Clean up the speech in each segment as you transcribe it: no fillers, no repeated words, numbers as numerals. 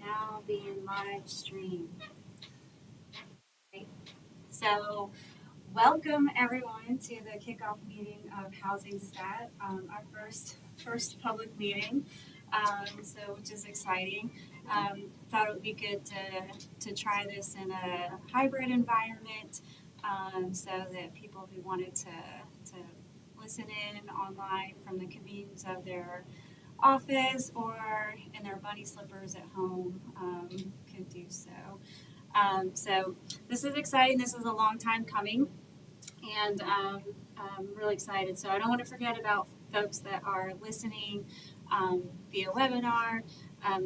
now being live streamed. Right. So, welcome everyone to the kickoff meeting of Housing Stat, our first public meeting. Which is exciting. Thought it would be good to try this in a hybrid environment, so that people who wanted to listen in online from the convenience of their office or in their bunny slippers at home could do so. So this is exciting. This is a long time coming, and I'm really excited. So I don't want to forget about folks that are listening via webinar.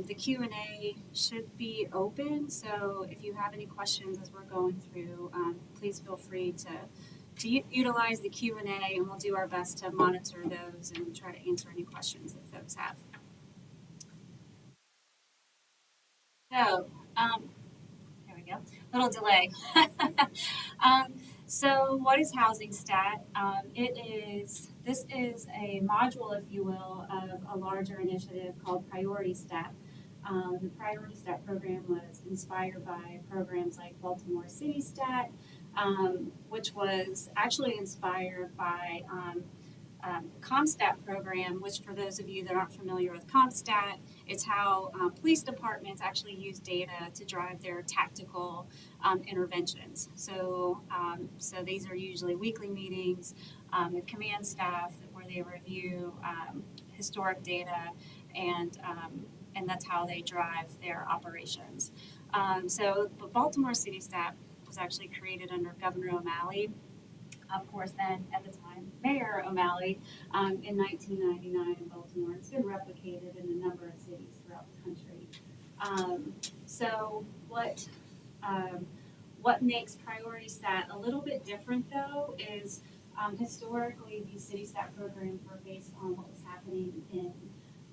The Q&A should be open, so if you have any questions as we're going through, please feel free to utilize the Q&A, and we'll do our best to monitor those and try to answer any questions that folks have. So, there we go. Little delay. So what is Housing Stat? This is a module, if you will, of a larger initiative called Priority Stat. The Priority Stat program was inspired by programs like Baltimore City Stat, which was actually inspired by CompStat program, which for those of you that aren't familiar with CompStat, it's how police departments actually use data to drive their tactical interventions. So these are usually weekly meetings with command staff where they review historic data, and that's how they drive their operations. So the Baltimore City Stat was actually created under Governor O'Malley. Of course, then at the time, Mayor O'Malley, in 1999 in Baltimore. It's been replicated in a number of cities throughout the country. So what makes Priority Stat a little bit different, though, is historically these city stat programs were based on what was happening in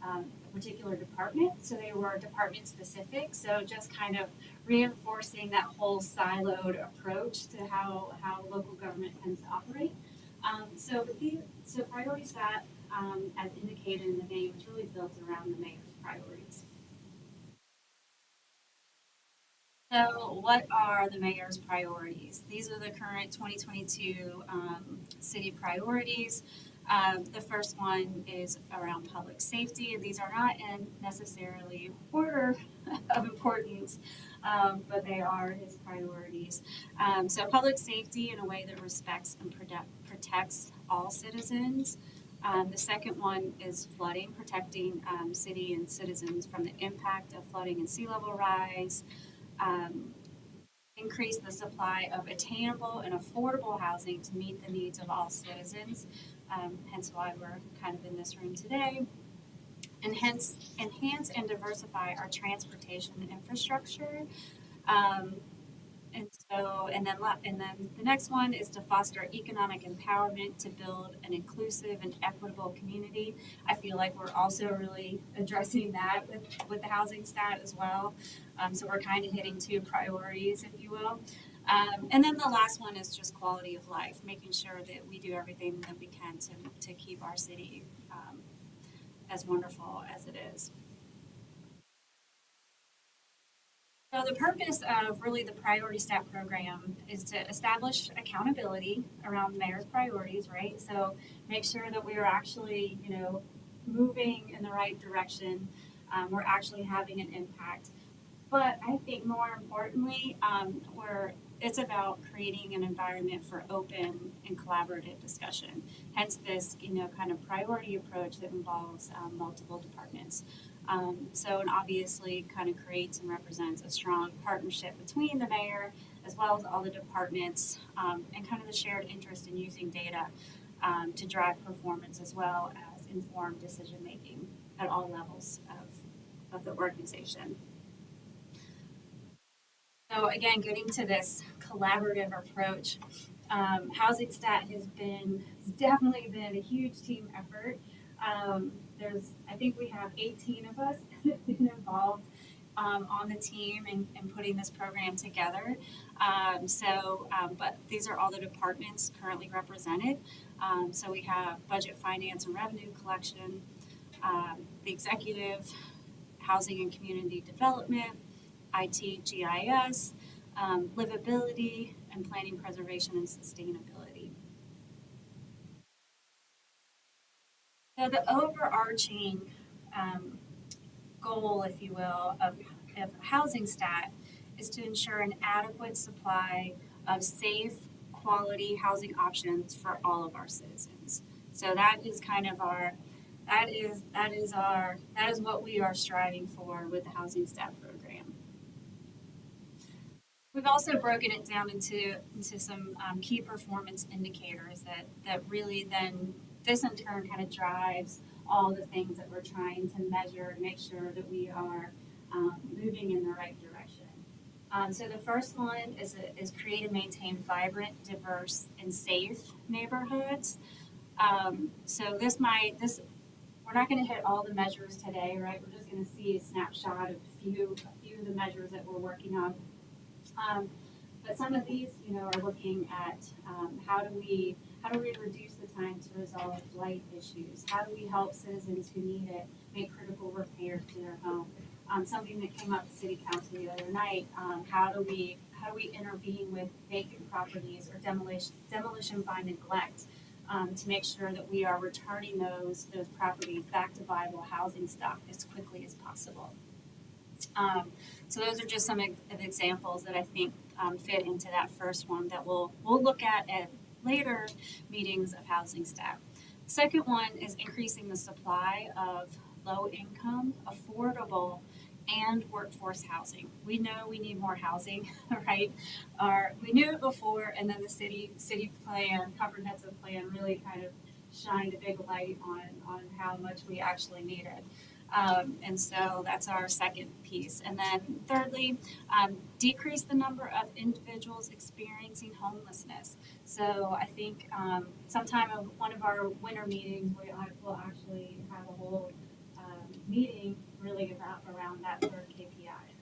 a particular department. So they were department specific. So just kind of reinforcing that whole siloed approach to how local government tends to operate. So Priority Stat, as indicated in the name, is really built around the mayor's priorities. So what are the mayor's priorities? These are the current 2022 city priorities. The first one is around public safety. These are not in necessarily order of importance, but they are his priorities. So public safety in a way that respects and protects all citizens. The second one is flooding, protecting city and citizens from the impact of flooding and sea level rise. Increase the supply of attainable and affordable housing to meet the needs of all citizens, hence why we're kind of in this room today. And hence, enhance and diversify our transportation infrastructure. And then the next one is to foster economic empowerment to build an inclusive and equitable community. I feel like we're also really addressing that with the Housing Stat as well. So we're kind of hitting two priorities, if you will. And then the last one is just quality of life, making sure that we do everything that we can to keep our city as wonderful as it is. So the purpose of really the Priority Stat program is to establish accountability around the mayor's priorities, right? So make sure that we are actually, moving in the right direction. We're actually having an impact. But I think more importantly, it's about creating an environment for open and collaborative discussion. Hence this, kind of priority approach that involves multiple departments. And obviously kind of creates and represents a strong partnership between the mayor as well as all the departments, and kind of the shared interest in using data to drive performance as well as informed decision making at all levels of the organization. So again, getting to this collaborative approach, Housing Stat has definitely been a huge team effort. I think we have 18 of us that have been involved on the team in putting this program together. But these are all the departments currently represented. So we have budget, finance, and revenue collection, the executive, housing and community development, IT, GIS, livability, and planning, preservation, and sustainability. So the overarching goal, if you will, of housing stat is to ensure an adequate supply of safe, quality housing options for all of our citizens. So that is kind of that is what we are striving for with the housing stat program. We've also broken it down into some key performance indicators that really then this in turn kind of drives all the things that we're trying to measure and make sure that we are moving in the right direction. So the first one is create and maintain vibrant, diverse, and safe neighborhoods. So this we're not going to hit all the measures today, right? We're just going to see a snapshot of a few of the measures that we're working on. But some of these, are looking at how do we reduce the time to resolve blight issues? How do we help citizens who need it make critical repairs to their home? Something that came up at City Council the other night. How do we intervene with vacant properties or demolition by neglect to make sure that we are returning those properties back to viable housing stock as quickly as possible? So those are just some of examples that I think fit into that first one that we'll look at later meetings of housing stat. The second one is increasing the supply of low income, affordable, and workforce housing. We know we need more housing, right? We knew it before, and then the city plan, comprehensive plan, really kind of shined a big light on how much we actually needed. And so that's our second piece. And then thirdly, decrease the number of individuals experiencing homelessness. So I think sometime in one of our winter meetings, we'll actually have a whole meeting really around that third KPI.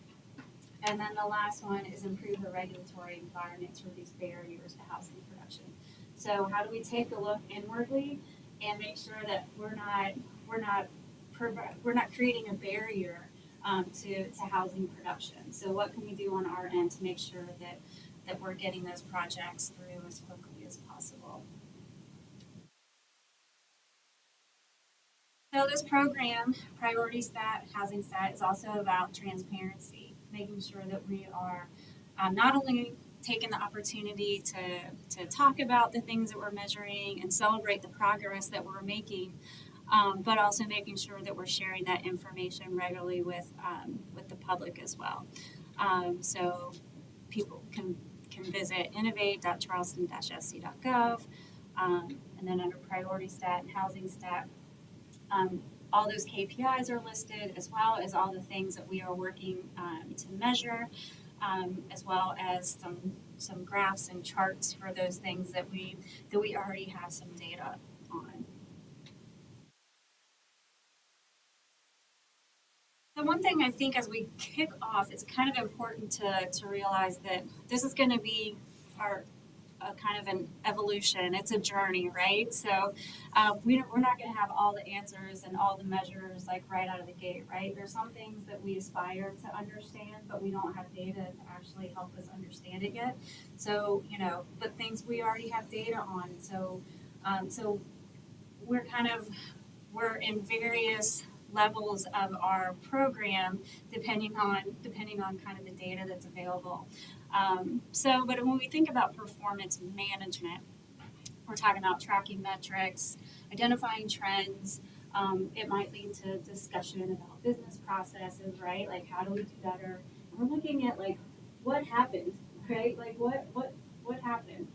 And then the last one is improve the regulatory environment to reduce barriers to housing production. So how do we take a look inwardly and make sure that we're not creating a barrier to housing production? So what can we do on our end to make sure that we're getting those projects through as quickly as possible? So this program, Priority Stat, Housing Stat, is also about transparency, making sure that we are not only taking the opportunity to talk about the things that we're measuring and celebrate the progress that we're making, but also making sure that we're sharing that information regularly with the public as well. So people can visit innovate.charleston-sc.gov, and then under Priority Stat and Housing Stat, all those KPIs are listed, as well as all the things that we are working to measure, as well as some graphs and charts for those things that we already have some data on. The one thing I think as we kick off, it's kind of important to realize that this is going to be kind of an evolution. It's a journey, right? So we're not going to have all the answers and all the measures like right out of the gate, right? There's some things that we aspire to understand, but we don't have data to actually help us understand it yet. So, but things we already have data on. So we're in various levels of our program depending on kind of the data that's available. But when we think about performance management, we're talking about tracking metrics, identifying trends. It might lead to discussion about business processes, right? Like how do we do better? And we're looking at like what happened, right? Like what happened?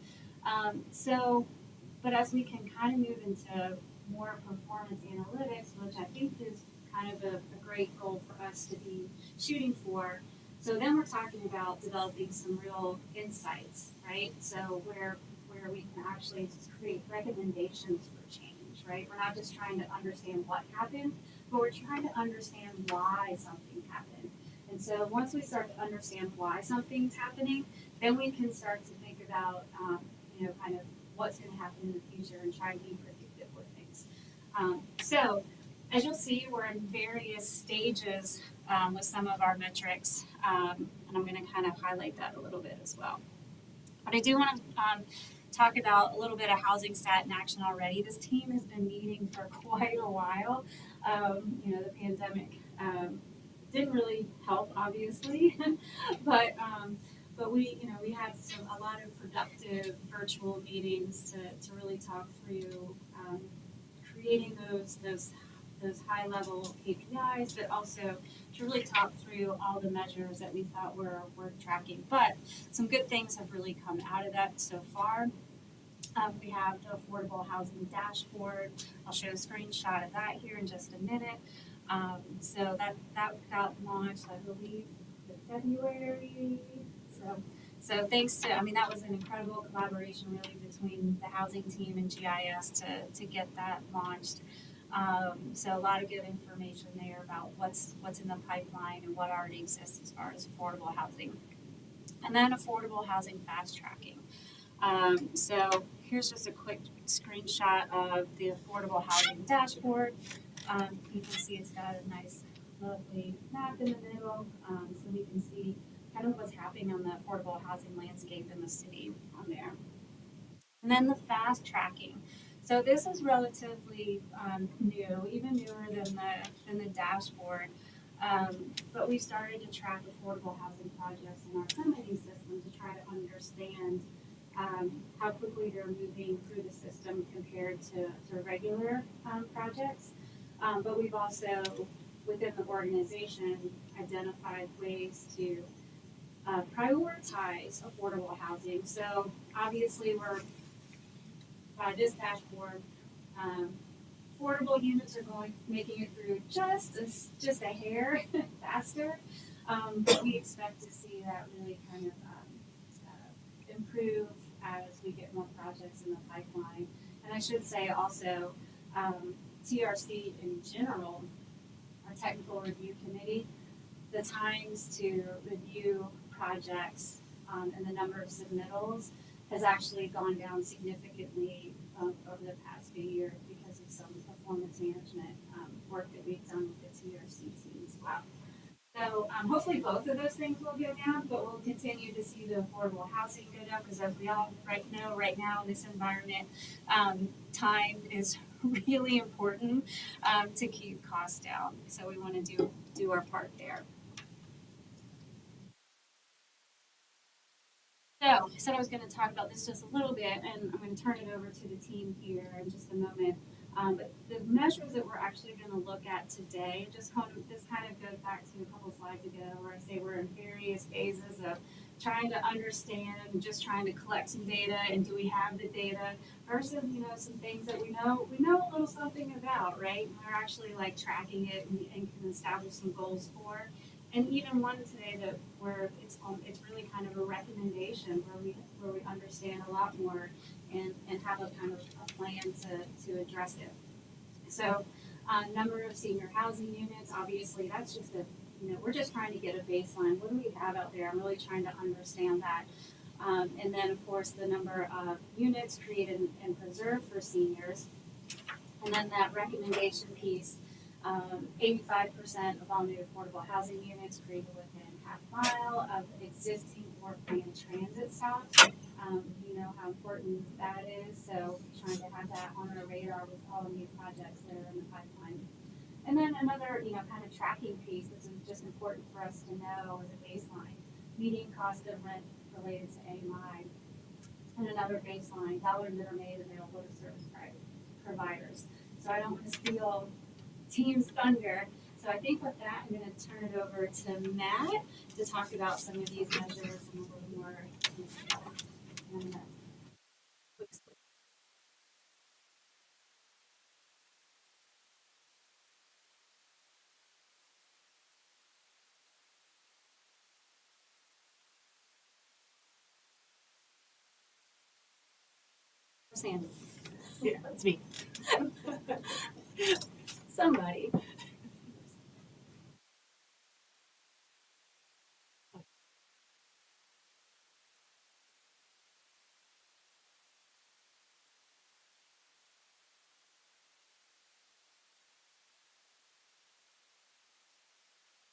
But as we can kind of move into more performance analytics, which I think is kind of a great goal for us to be shooting for. So then we're talking about developing some real insights, right? So where we can actually create recommendations for change, right? We're not just trying to understand what happened, but we're trying to understand why something happened. And so once we start to understand why something's happening, then we can start to think about, kind of what's going to happen in the future and try to be predictive with things. So As you'll see, we're in various stages with some of our metrics, and I'm going to kind of highlight that a little bit as well. But I do want to talk about a little bit of housing stat in action already. This team has been meeting for quite a while. The pandemic didn't really help, obviously, but we had a lot of productive virtual meetings to really talk through creating those high level KPIs, but also to really talk through all the measures that we thought were worth tracking. But some good things have really come out of that so far. We have the affordable housing dashboard. I'll show a screenshot of that here in just a minute. So that got launched, I believe, in February. So thanks to, that was an incredible collaboration really between the housing team and GIS to get that launched. So a lot of good information there about what's in the pipeline and what already exists as far as affordable housing. And then affordable housing fast tracking. So here's just a quick screenshot of the affordable housing dashboard. You can see it's got a nice, lovely map in the middle, so we can see kind of what's happening on the affordable housing landscape in the city on there. And then the fast tracking. So this is relatively new, even newer than the dashboard. But we started to track affordable housing projects in our permitting system to try to understand how quickly they're moving through the system compared to regular projects. But we've also, within the organization, identified ways to prioritize affordable housing. So obviously we're by this dashboard, affordable units are making it through just a hair faster. But we expect to see that really kind of improve as we get more projects in the pipeline. And I should say also, TRC in general, our technical review committee, the times to review projects and the number of submittals has actually gone down significantly over the past few years because of some performance management work that we've done with the TRC team as well. So hopefully both of those things will go down, but we'll continue to see the affordable housing go down because as we all know right now in this environment, time is really important to keep costs down. So we want to do our part there. So I said I was going to talk about this just a little bit, and I'm going to turn it over to the team here in just a moment. But the measures that we're actually going to look at today, this kind of goes back to a couple slides ago where I say we're in various phases of trying to understand and just trying to collect some data, and do we have the data versus some things that we know a little something about, right? And we're actually tracking it and can establish some goals for. And even one today where it's really kind of a recommendation where we understand a lot more and have a kind of a plan to address it. So number of senior housing units, obviously that's just we're just trying to get a baseline. What do we have out there? I'm really trying to understand that. And then of course the number of units created and preserved for seniors. And then that recommendation piece. 85% of all new affordable housing units created within half mile of existing or planned transit stops. You know how important that is, so trying to have that on our radar with all the new projects that are in the pipeline. And then another, kind of tracking piece that's just important for us to know as a baseline, median cost of rent related to AMI, and another baseline, dollars that are made available to service providers. So I don't want to steal team's thunder. So I think with that, I'm going to turn it over to Matt to talk about some of these measures in a little more detail. Sandy. Yeah, it's me. Somebody.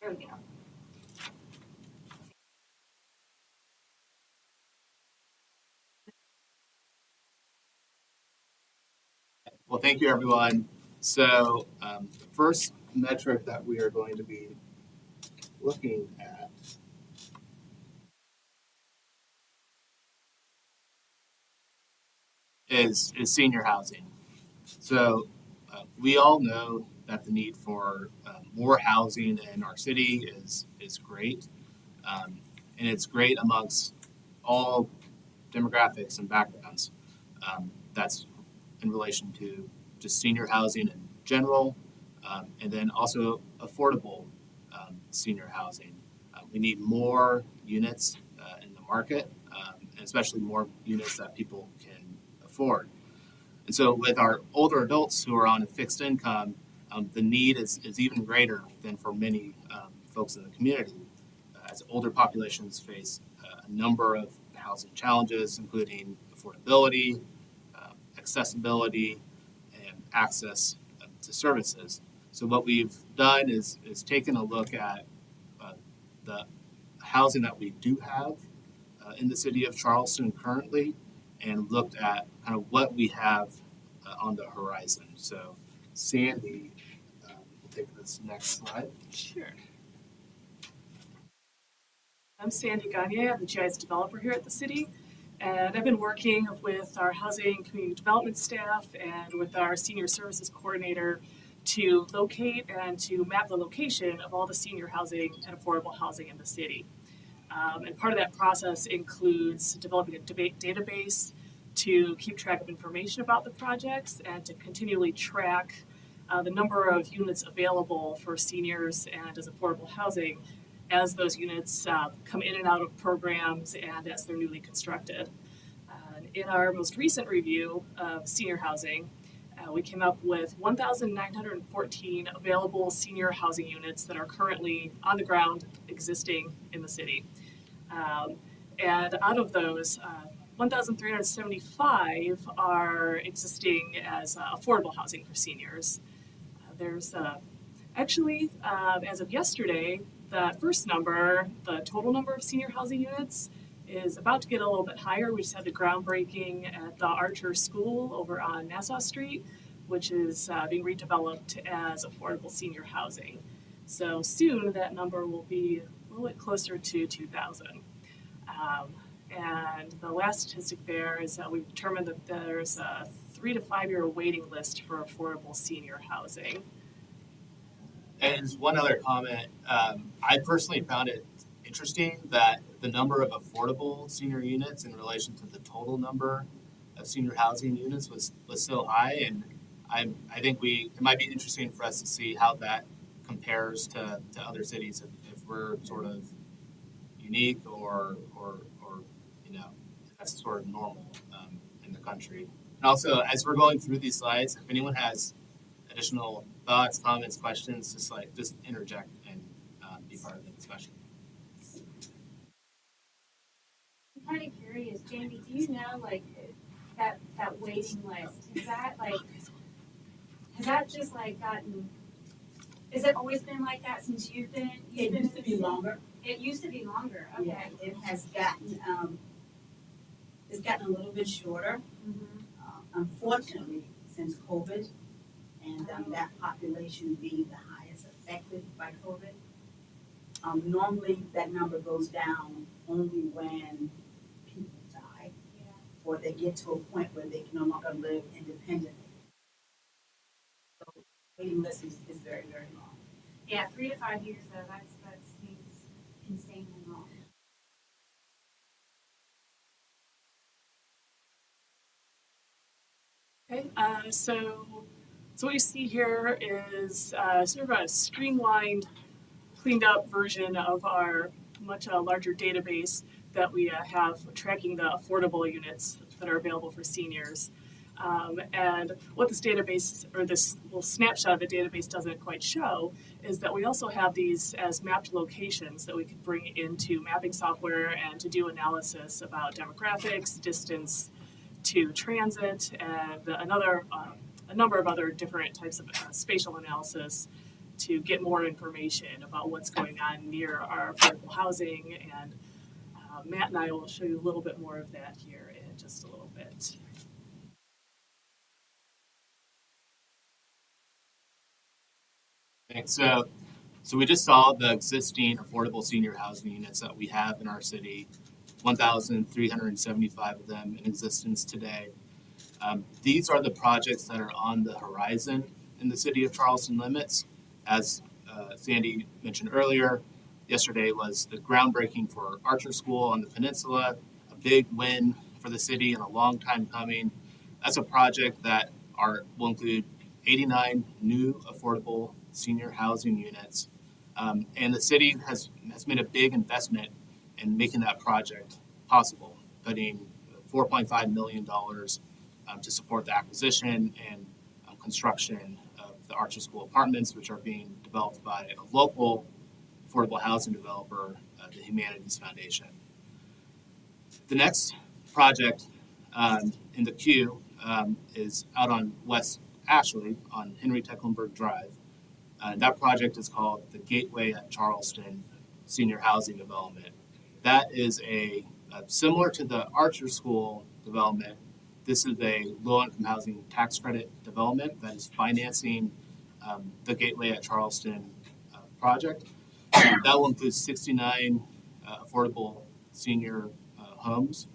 There we go. Well, thank you, everyone. So the first metric that we are going to be looking at is senior housing. So we all know that the need for more housing in our city is great, and it's great amongst all demographics and backgrounds. That's in relation to just senior housing in general, and then also affordable senior housing. We need more units in the market, and especially more units that people can afford. And so, with our older adults who are on a fixed income, the need is even greater than for many folks in the community, as older populations face a number of housing challenges, including affordability, accessibility, and access to services. So what we've done is taken a look at the housing that we do have in the city of Charleston currently, and looked at kind of what we have on the horizon. So Sandy, we'll take this next slide. Sure. I'm Sandy Gagne. I'm the GIS developer here at the city. And I've been working with our housing community development staff and with our senior services coordinator to locate and to map the location of all the senior housing and affordable housing in the city. And part of that process includes developing a database to keep track of information about the projects and to continually track the number of units available for seniors and as affordable housing as those units come in and out of programs and as they're newly constructed. In our most recent review of senior housing, we came up with 1,914 available senior housing units that are currently on the ground existing in the city. And out of those, 1,375 are existing as affordable housing for seniors. There's actually, as of yesterday, that first number, the total number of senior housing units, is about to get a little bit higher. We just had the groundbreaking at the Archer School over on Nassau Street, which is being redeveloped as affordable senior housing. So soon that number will be a little bit closer to 2,000. And the last statistic there is that we've determined that there's a 3 to 5 year waiting list for affordable senior housing. And just one other comment, I personally found it interesting that the number of affordable senior units in relation to the total number of senior housing units was so high, and I think it might be interesting for us to see how that compares to other cities, if we're sort of unique or that's sort of normal in the country. And also, as we're going through these slides, if anyone has additional thoughts, comments, questions, just interject and be part of the discussion. I'm kind of curious, Jamie, do you know that waiting list? Has that just gotten? Has it always been like that since you've been? It used to be longer. It used to be longer. Okay. Yeah, it has gotten it's gotten a little bit shorter. Mm-hmm. Unfortunately, since COVID, and that population being the highest affected by COVID, normally that number goes down only when people die, or they get to a point where they can no longer live independently. So the waiting list is very, very long. Yeah, 3 to 5 years though. That seems insanely long. Okay, so what you see here is sort of a streamlined, cleaned up version of our much larger database that we have tracking the affordable units that are available for seniors. And what this database, or this little snapshot of the database doesn't quite show, is that we also have these as mapped locations that we could bring into mapping software and to do analysis about demographics, distance to transit, and a number of other different types of spatial analysis to get more information about what's going on near our affordable housing. And Matt and I will show you a little bit more of that here in just a little bit. Thanks. So we just saw the existing affordable senior housing units that we have in our city, 1,375 of them in existence today. These are the projects that are on the horizon in the city of Charleston limits. As Sandy mentioned earlier, yesterday was the groundbreaking for Archer School on the peninsula, a big win for the city and a long time coming. That's a project that will include 89 new affordable senior housing units. And the city has made a big investment in making that project possible, putting $4.5 million to support the acquisition and construction of the Archer School apartments, which are being developed by a local affordable housing developer, the Humanities Foundation. The next project in the queue is out on West Ashley on Henry Tecklenburg Drive. That project is called the Gateway at Charleston Senior Housing Development. That is similar to the Archer School development. This is a low-income housing tax credit development that is financing the Gateway at Charleston project. That will include 69 affordable senior homes,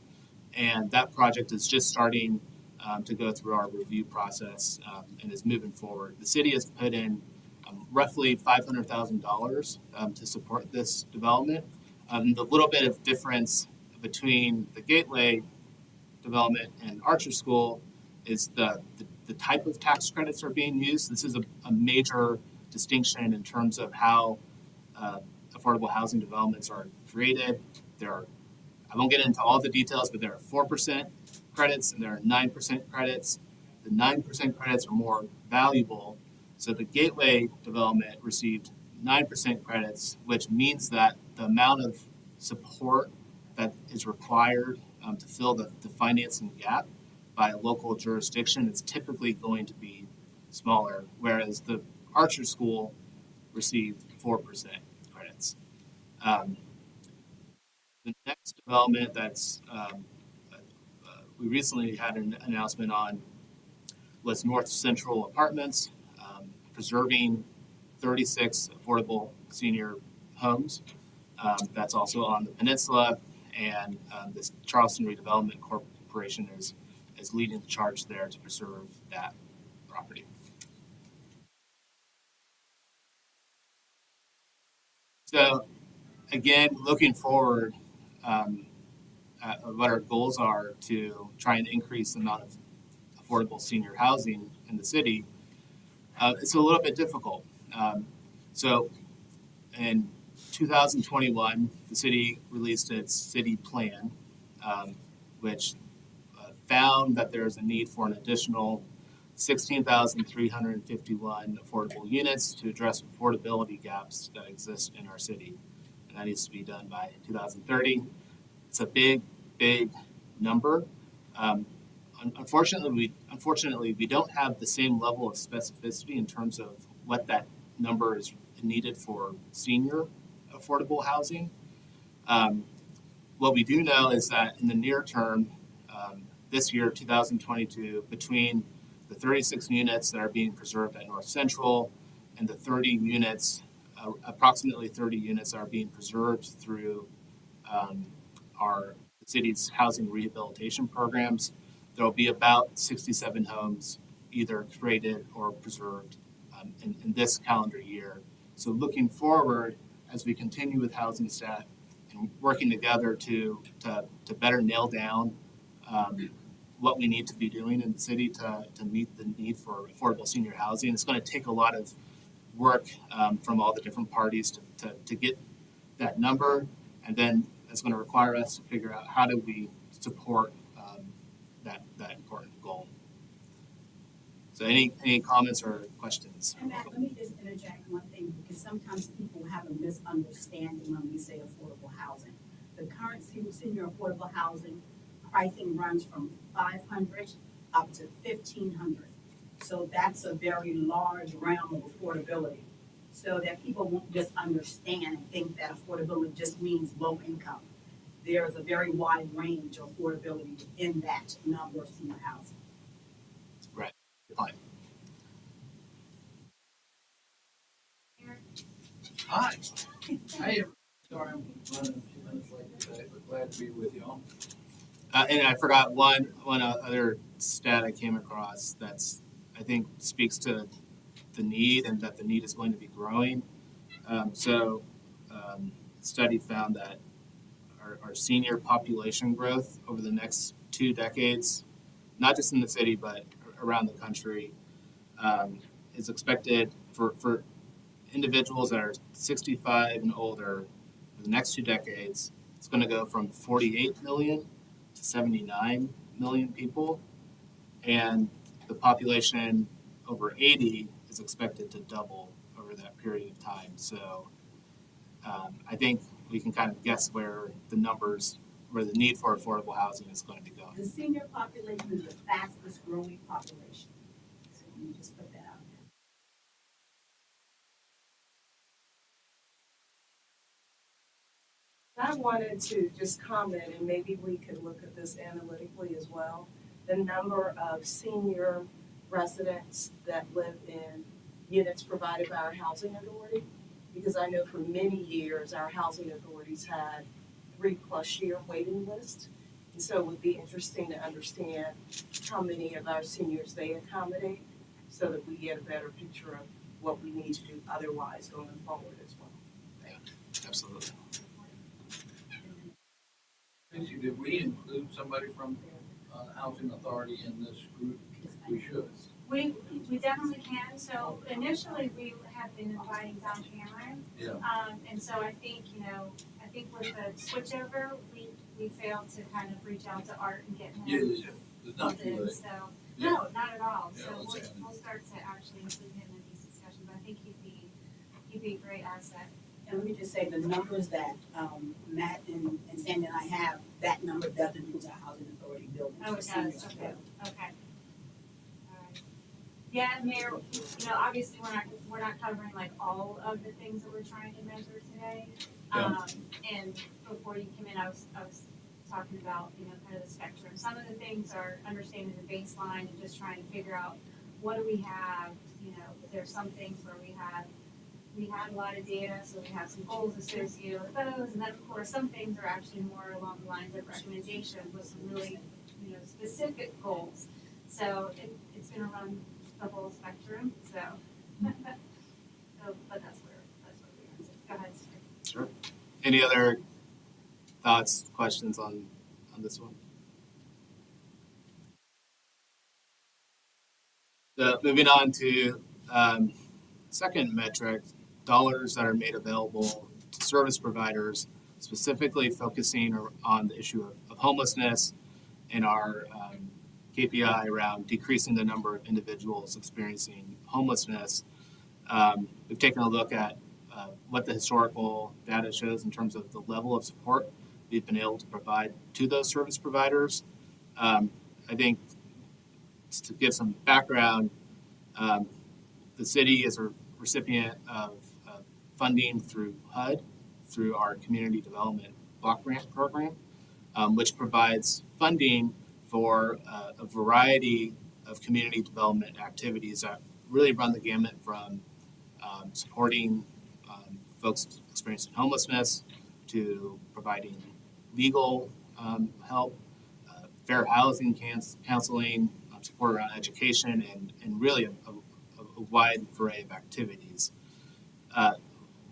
and that project is just starting to go through our review process and is moving forward. The city has put in roughly $500,000 to support this development. The little bit of difference between the Gateway development and Archer School is the type of tax credits are being used. This is a major distinction in terms of how affordable housing developments are created. I won't get into all the details, but there are 4% credits and there are 9% credits. The 9% credits are more valuable. So the Gateway development received 9% credits, which means that the amount of support that is required to fill the financing gap by a local jurisdiction is typically going to be smaller, whereas the Archer School received 4% credits. The next development we recently had an announcement on was North Central Apartments, preserving 36 affordable senior homes. That's also on the peninsula, and this Charleston Redevelopment Corporation is leading the charge there to preserve that property. So again, looking forward, what our goals are to try and increase the amount of affordable senior housing in the city, it's a little bit difficult. So in 2021, the city released its city plan, which found that there's a need for an additional 16,351 affordable units to address affordability gaps that exist in our city. And that needs to be done by 2030. It's a big number. Unfortunately, we don't have the same level of specificity in terms of what that number is needed for senior affordable housing. What we do know is that in the near term, this year, 2022, between the 36 units that are being preserved at North Central and the 30 units, approximately 30 units are being preserved through our city's housing rehabilitation programs, there will be about 67 homes either created or preserved in this calendar year. So looking forward, as we continue with Housing Stat and working together to better nail down what we need to be doing in the city to meet the need for affordable senior housing, it's going to take a lot of work from all the different parties to get that number, and then it's going to require us to figure out how do we support that important goal. So any comments or questions? And Matt, let me just interject one thing, because sometimes people have a misunderstanding when we say affordable housing. The current senior affordable housing pricing runs from $500 up to $1,500. So that's a very large realm of affordability. so that people won't just understand and think that affordability just means low income. There is a very wide range of affordability within that number of senior housing. Right. Fine. Hi. Hey. Sorry, I'm running a few minutes late today, but glad to be with y'all. And I forgot one other stat I came across that's I think speaks to the need and that the need is going to be growing. Study found that our senior population growth over the next 2 decades, not just in the city but around the country, is expected for individuals that are 65 and older for the next 2 decades. It's going to go from 48 million to 79 million people, and the population over 80 is expected to double over that period of time. So I think we can kind of guess where the need for affordable housing is going to be going. The senior population is the fastest growing population. So let me just put that out there. I wanted to just comment, and maybe we could look at this analytically as well, the number of senior residents that live in units provided by our housing authority. Because I know for many years, our housing authorities had 3+ year waiting list. And so it would be interesting to understand how many of our seniors they accommodate so that we get a better picture of what we need to do otherwise going forward as well. Absolutely. Tracy, did we include somebody from Housing Authority in this group? We should. We definitely can. So initially we had been inviting Don Cameron. Yeah. And so I think with the switchover, we failed to kind of reach out to Art and get him. Yeah. It's not too in. late. So Yeah. no, not at all. Yeah, So let's have him. we'll start to actually include him in these discussions. I think he'd be a great asset. And let me just say, the numbers that Matt and Sandy and I have, that number does include our housing authority buildings. Oh, for it seniors does. as Okay. well. Okay. All right. Yeah, Mayor, obviously we're not covering like all of the things that we're trying to measure today. Yeah. And before you came in, I was talking about, kind of the spectrum. Some of the things are understanding the baseline and just trying to figure out what do we have. There's some things where we had a lot of data, so we have some goals associated with those, and then of course some things are actually more along the lines of recommendations with some really, specific goals. So it's gonna run the whole spectrum. So, but that's where we are. So go ahead, Steve. Sure. Any other thoughts, questions on this one? So moving on to second metric, dollars that are made available to service providers, specifically focusing on the issue of homelessness and our KPI around decreasing the number of individuals experiencing homelessness. We've taken a look at what the historical data shows in terms of the level of support we've been able to provide to those service providers. I think to give some background, the city is a recipient of funding through HUD, through our Community Development Block Grant Program, which provides funding for a variety of community development activities that really run the gamut from supporting folks experiencing homelessness to providing legal help, fair housing counseling, support around education, and really a wide array of activities.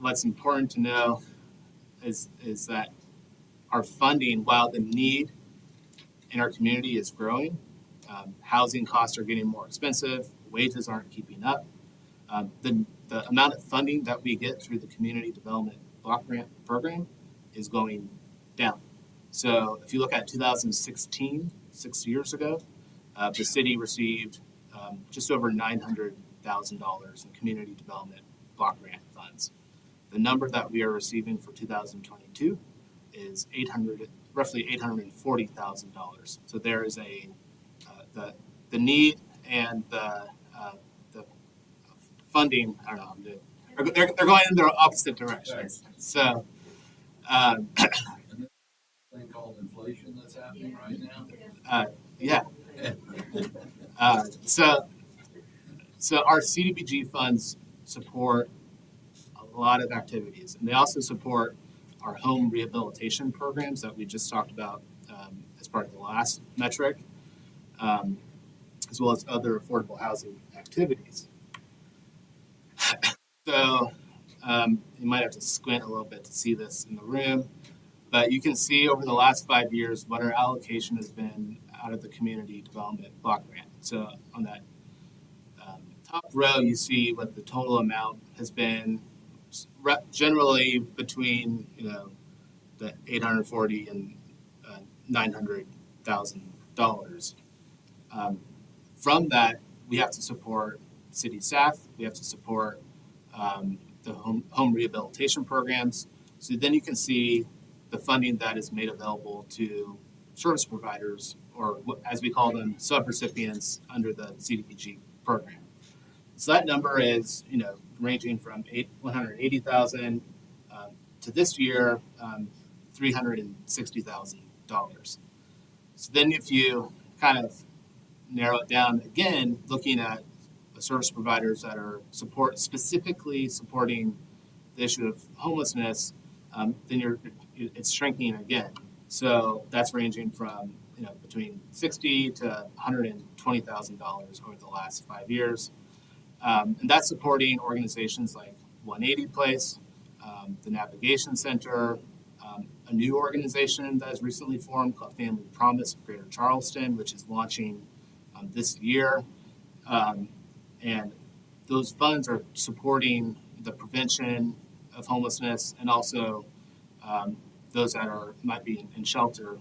What's important to know is that our funding, while the need in our community is growing, housing costs are getting more expensive, wages aren't keeping up. The amount of funding that we get through the Community Development Block Grant Program is going down. So if you look at 2016, 6 years ago, the city received just over $900,000 in community development block grant funds. The number that we are receiving for 2022 is roughly $840,000. So there is the need and the funding. I don't know. they're going in the opposite directions. So, And this thing called inflation that's happening right now. yeah. So our CDBG funds support a lot of activities, and they also support our home rehabilitation programs that we just talked about as part of the last metric, as well as other affordable housing activities. So you might have to squint a little bit to see this in the room, but you can see over the last 5 years what our allocation has been out of the community development block grant. So on that top row, you see what the total amount has been, generally between the 840 and $900,000. From that, we have to support city staff. We have to support the home rehabilitation programs. So then you can see the funding that is made available to service providers, or as we call them, subrecipients under the CDBG program. So that number is, ranging from 180,000 to this year, $360,000. So then, if you kind of narrow it down again, looking at the service providers that are specifically supporting the issue of homelessness, then it's shrinking again. So that's ranging from between $60,000 to $120,000 over the last 5 years. And that's supporting organizations like 180 Place, the Navigation Center, a new organization that has recently formed called Family Promise of Greater Charleston, which is launching this year. And those funds are supporting the prevention of homelessness, and also those that might be in shelter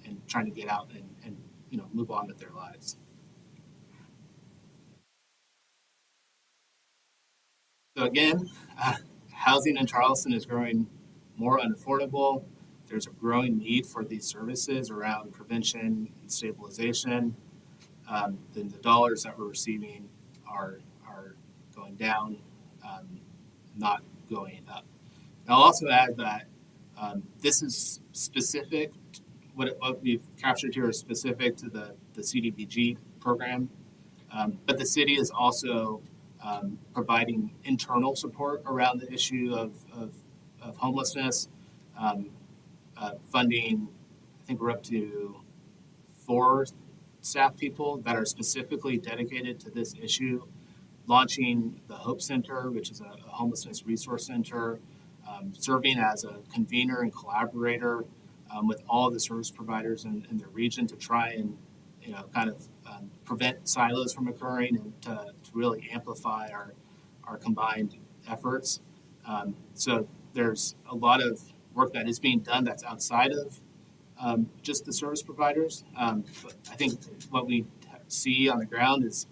and trying to get out and move on with their lives. So again, housing in Charleston is growing more unaffordable. There's a growing need for these services around prevention and stabilization. Then the dollars that we're receiving are going down, not going up. And I'll also add that this is specific. What we've captured here is specific to the CDBG program, but the city is also providing internal support around the issue of homelessness, funding. I think we're up to 4 staff people that are specifically dedicated to this issue, launching the Hope Center, which is a homelessness resource center, serving as a convener and collaborator with all the service providers in the region to try and kind of prevent silos from occurring and to really amplify our combined efforts. So there's a lot of work that is being done that's outside of just the service providers. But I think what we see on the ground is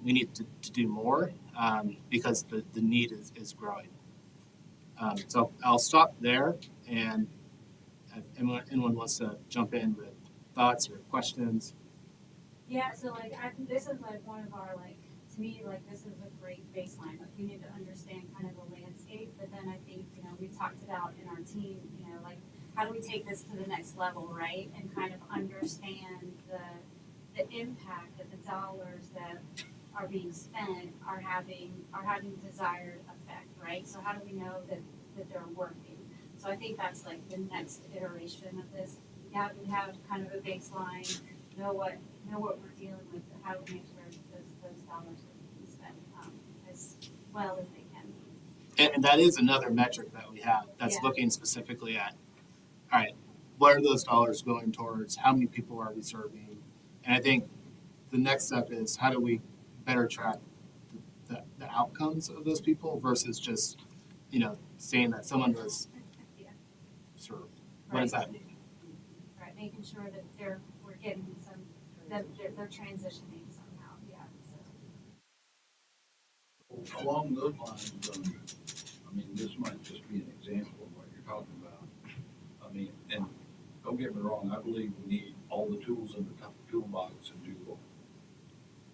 we need to do more because the need is growing. So I'll stop there, and if anyone wants to jump in with thoughts or questions. Yeah, so this is one of our to me this is a great baseline. We need to understand kind of the landscape, but then I think we talked about in our team how do we take this to the next level, right? And kind of understand the impact that the dollars that are being spent are having desired effect, right? So how do we know that they're working? So I think that's the next iteration of this. Yeah, we have kind of a baseline, know what we're dealing with, how do we make sure those dollars are being spent as well as they can be. And that is another metric that we have that's looking specifically at, all right, what are those dollars going towards? How many people are we serving? And I think the next step is how do we better track the outcomes of those people versus just, saying that someone was served. What does that mean? Right, making sure that we're getting that they're transitioning somehow, so. Along those lines, this might just be an example of what you're talking about. And don't get me wrong, I believe we need all the tools in the toolbox to do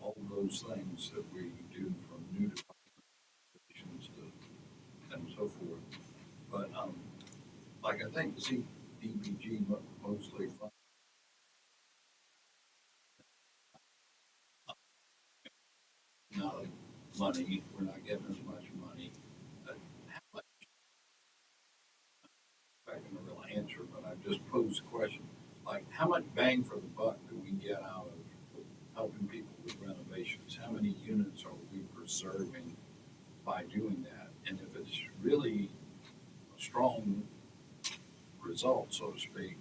all of those things that we do, from new devices to so forth. But, like I think CDBG mostly funds not money, we're not getting as much money. How much, I'm not gonna really answer, but I've just posed a question, like, how much bang for the buck do we get out of helping people with renovations? How many units are we preserving by doing that? And if it's really a strong result, so to speak,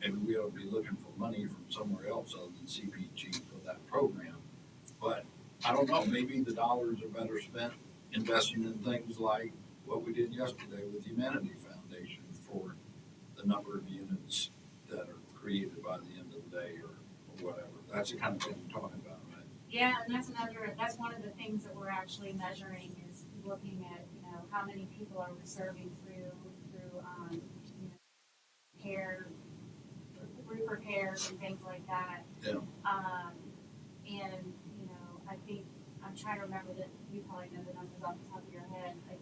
maybe we ought to be looking for money from somewhere else other than CPG for that program. But I don't know, maybe the dollars are better spent investing in things like what we did yesterday with the Humanity Foundation for the number of units that are created by the end of the day or whatever. That's the kind of thing we're talking about, right? Yeah, and that's one of the things that we're actually measuring is looking at, how many people are we serving through repair, roof repairs and things like that. Yeah. And, I think, I'm trying to remember that you probably know the numbers off the top of your head. Like,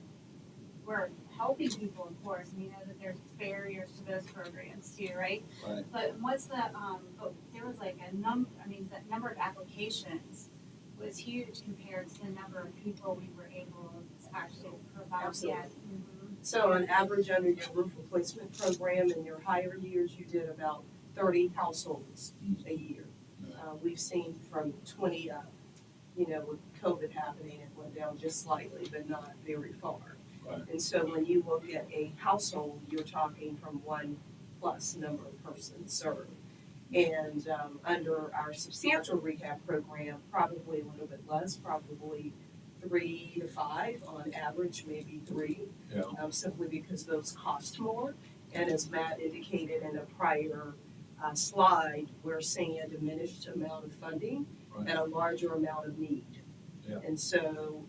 we're helping people, of course, and you know that there's barriers to those programs too, right? Right. But what's the, but there was like the number of applications was huge compared to the number of people we were able to actually provide. Absolutely. Yeah. Mm-hmm. So on average, under your roof replacement program in your higher years, you did about 30 households a year. We've seen from 20 up. With COVID happening, it went down just slightly, but not very far. Right. And so when you look at a household, you're talking from 1+ number of persons served. And under our substantial rehab program, probably a little bit less, probably 3 to 5 on average, maybe 3, Yeah. simply because those cost more. And as Matt indicated in a prior slide, we're seeing a diminished amount of funding Right. and a larger amount of need. Yeah. And so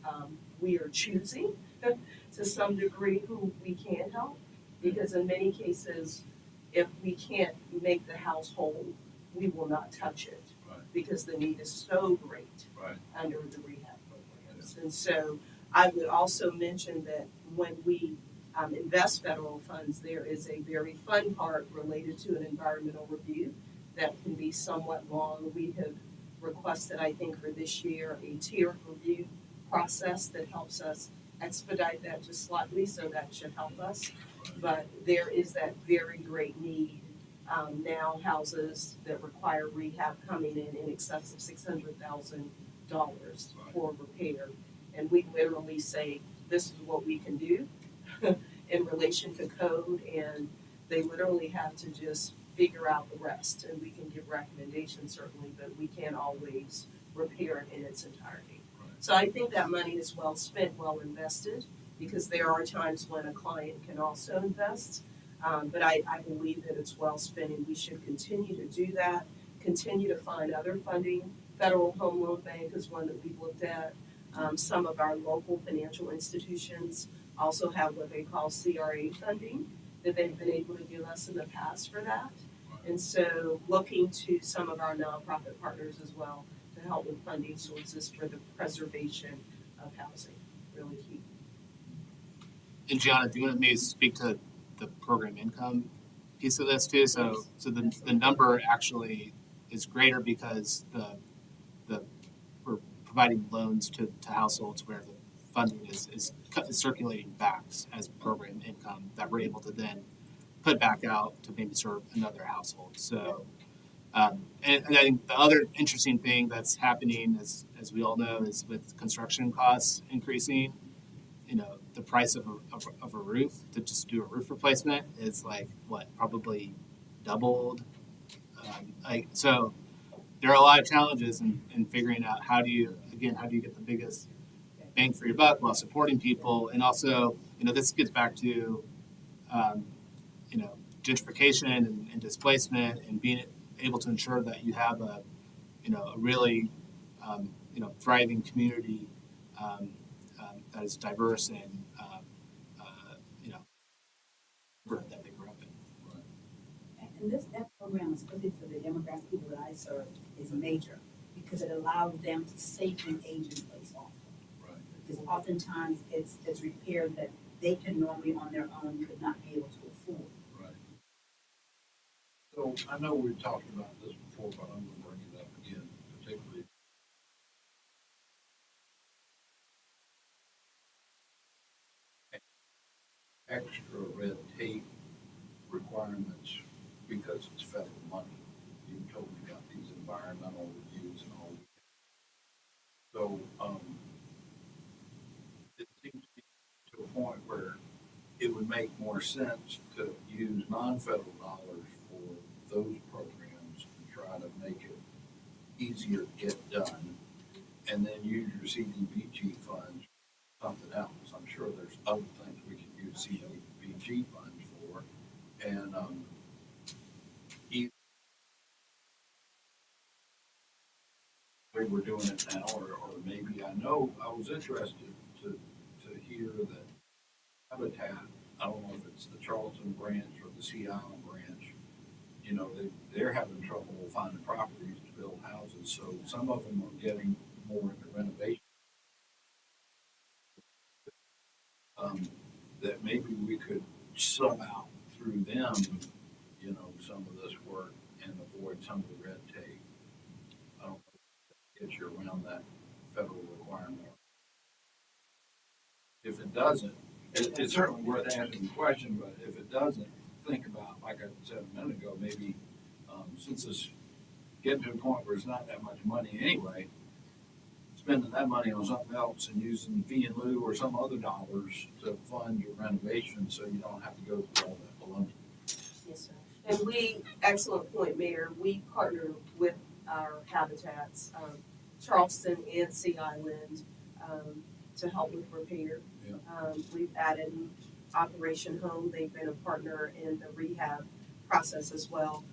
we are choosing to some degree who we can help, because in many cases, if we can't make the house whole, we will not touch it. Right. Because the need is so great Right. under the rehab programs. And so I would also mention that when we invest federal funds, there is a very fun part related to an environmental review that can be somewhat long. We have requested, I think, for this year, a tiered review process that helps us expedite that just slightly, so that should help us. But there is that very great need. Now houses that require rehab coming in excess of $600,000 for repair. And we literally say, this is what we can do in relation to code, and they literally have to just figure out the rest. And we can give recommendations certainly, but we can't always repair it in its entirety. So I think that money is well spent, well invested, because there are times when a client can also invest. But I believe that it's well spent, and we should continue to do that, continue to find other funding. Federal Home Loan Bank is one that we've looked at. Some of our local financial institutions also have what they call CRA funding that they've been able to give us in the past for that. And so looking to some of our nonprofit partners as well to help with funding sources for the preservation of housing, really key. And Gianna, do you want to maybe speak to the program income piece of this too? So the number actually is greater because we're providing loans to households where the funding is circulating back as program income that we're able to then put back out to maybe serve another household. So, and I think the other interesting thing that's happening, as we all know, is with construction costs increasing. The price of a roof to just do a roof replacement is probably doubled. So there are a lot of challenges in figuring out how do you get the biggest bang for your buck while supporting people, and also this gets back to gentrification and displacement, and being able to ensure that you have a really thriving community that is diverse and that they grew up in. And that program, especially for the demographic people that I serve, is major because it allows them to safely age in place also. Right. Because oftentimes it's repairs that they can normally on their own could not be able to afford. Right. So I know we've talked about this before, but I'm gonna bring it up again, particularly extra red tape requirements because it's federal money. You told me about these environmental reviews and all. So, it seems to be to a point where it would make more sense to use non-federal dollars for those programs and try to make it easier to get done. And then use your CDBG funds for something else. I'm sure there's other things we can use CDBG funds for. And, either way we're doing it now, or maybe I was interested to hear that Habitat, I don't know if it's the Charleston branch or the Sea Island branch, they're having trouble finding properties to build houses, so some of them are getting more into renovation. That maybe we could sub out through them, some of this work and avoid some of the red tape. I don't know if it gets you around that federal requirement. If it doesn't, it's certainly worth asking the question, but if it doesn't, think about, like I said a minute ago, maybe, since it's getting to a point where it's not that much money anyway, spending that money on something else and using fee and lieu or some other dollars to fund your renovation so you don't have to go through all that baloney. Yes, sir. And excellent point, Mayor, we partner with our habitats, Charleston and Sea Island, to help with repair. Yeah. We've added Operation Home, they've been a partner in the rehab process as well.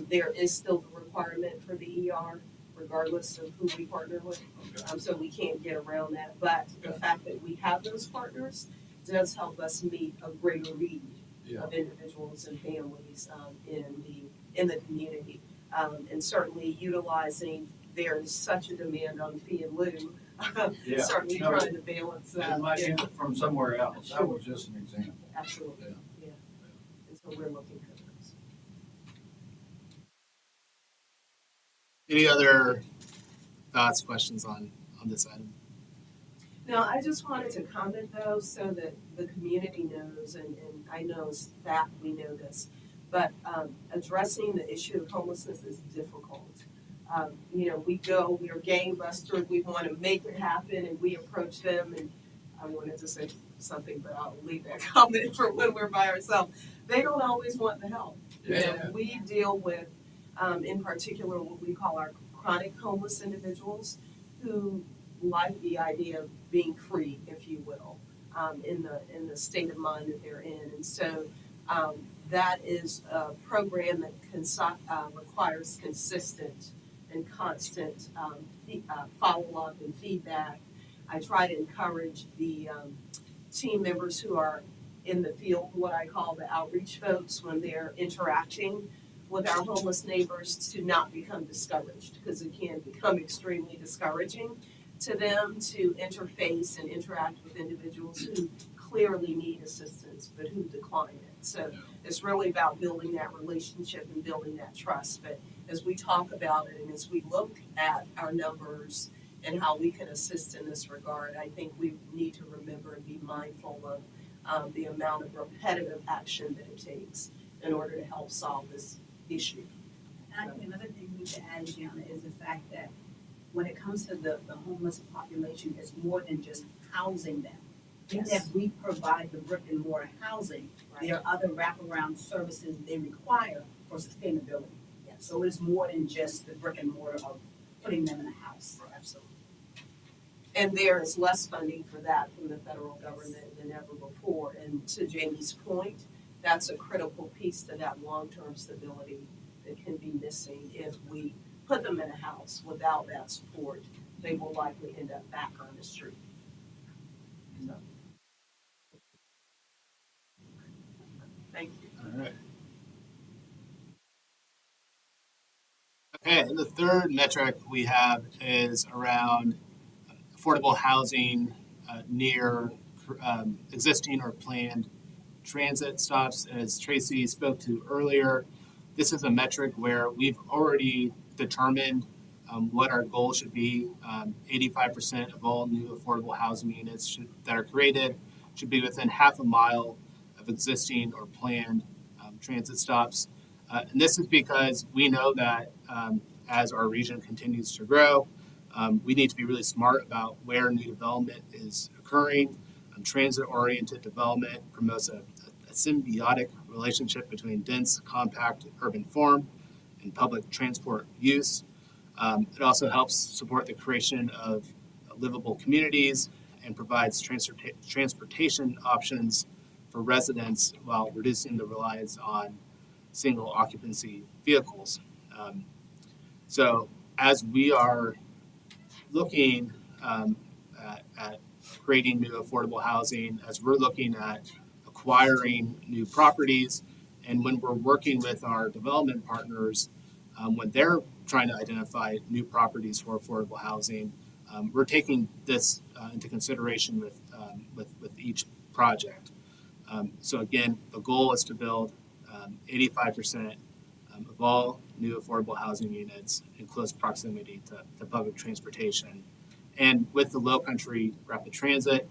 There is still the requirement for the ER, regardless of who we partner with. Okay. So we can't get around that, but the fact that we have those partners does help us meet a greater need Yeah. of individuals and families in the community. And certainly utilizing, there is such a demand on fee and lieu, Yeah. certainly No, trying to balance that. It might Yeah, be from somewhere else. That was just an example. absolutely, Yeah. yeah. And so we're looking for those. Any other thoughts, questions on this item? Now, I just wanted to comment though, so that the community knows, and I know that we know this, but addressing the issue of homelessness is difficult. We are gangbusters, we want to make it happen, and we approach them, and I wanted to say something, but I'll leave that comment for when we're by ourselves. They don't always want the help. Yeah. We deal with, in particular, what we call our chronic homeless individuals who like the idea of being free, if you will, in the state of mind that they're in. And so that is a program that requires consistent and constant follow-up and feedback. I try to encourage the team members who are in the field, what I call the outreach folks, when they're interacting with our homeless neighbors, to not become discouraged, because it can become extremely discouraging to them to interface and interact with individuals who clearly need assistance but who decline it. So it's really about building that relationship and building that trust. But as we talk about it and as we look at our numbers and how we can assist in this regard, I think we need to remember and be mindful of the amount of repetitive action that it takes in order to help solve this issue. And I think another thing we need to add, Gianna, is the fact that when it comes to the homeless population, it's more than just housing them. Even if we provide the brick and mortar housing, there are other wraparound services they require for sustainability. Yes. So it's more than just the brick and mortar of putting them in a house. Absolutely. And there is less funding for that from the federal government than ever before. And to Jamie's point, that's a critical piece to that long-term stability that can be missing if we put them in a house without that support. They will likely end up back on the street. So. Thank you. All right. Okay, and the third metric we have is around affordable housing near existing or planned transit stops. As Tracy spoke to earlier, this is a metric where we've already determined what our goal should be. 85% of all new affordable housing units that are created should be within half a mile of existing or planned transit stops. And this is because we know that as our region continues to grow, we need to be really smart about where new development is occurring. Transit-oriented development promotes a symbiotic relationship between dense, compact urban form and public transport use. It also helps support the creation of livable communities and provides transportation options for residents while reducing the reliance on single occupancy vehicles. So as we are looking at creating new affordable housing, as we're looking at acquiring new properties, and when we're working with our development partners, when they're trying to identify new properties for affordable housing, we're taking this into consideration with each project. So again, the goal is to build 85% of all new affordable housing units in close proximity to public transportation. And with the Low Country Rapid Transit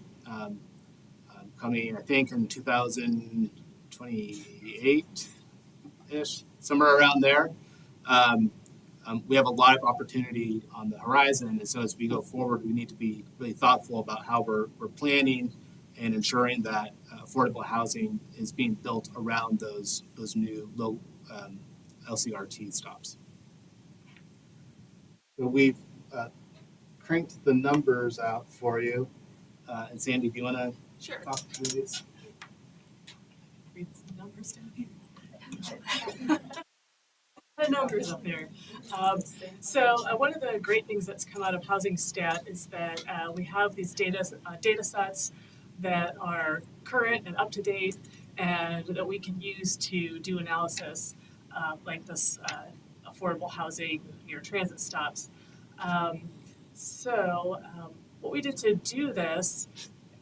coming, I think, in 2028-ish, somewhere around there, we have a lot of opportunity on the horizon. And so as we go forward, we need to be really thoughtful about how we're planning and ensuring that affordable housing is being built around those new low LCRT stops. So we've cranked the numbers out for you. And Sandy, do you want to talk through these? Read the numbers down here. The numbers up there. So one of the great things that's come out of Housing Stat is that we have these data sets that are current and up to date, and that we can use to do analysis like this affordable housing near transit stops. What we did to do this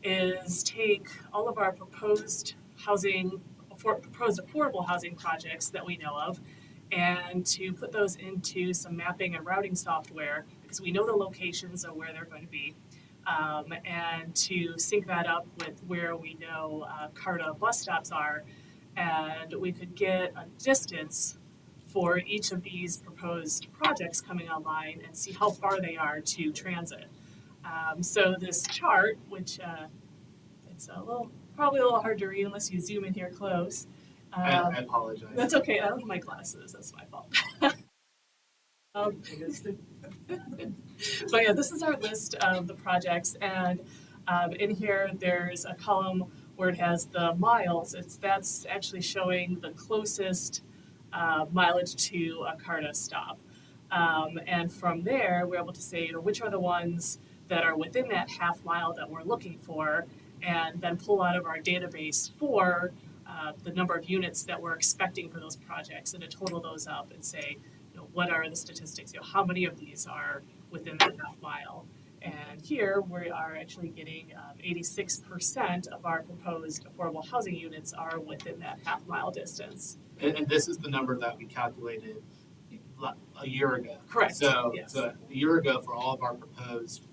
is take all of our proposed affordable housing projects that we know of, and to put those into some mapping and routing software, because we know the locations of where they're going to be, and to sync that up with where we know CARTA bus stops are, and we could get a distance for each of these proposed projects coming online and see how far they are to transit. So this chart, which it's probably a little hard to read unless you zoom in here close. I apologize. That's okay. I don't have my glasses. That's my fault. But yeah, this is our list of the projects, and in here there's a column where it has the miles. That's actually showing the closest mileage to a CARTA stop, and from there we're able to say, which are the ones that are within that half mile that we're looking for, and then pull out of our database for the number of units that we're expecting for those projects, and to total those up and say, what are the statistics? How many of these are within that half mile? And here we are actually getting 86% of our proposed affordable housing units are within that half mile distance. And this is the number that we calculated a year ago. Correct. So, Yes. so a year ago, for all of our proposed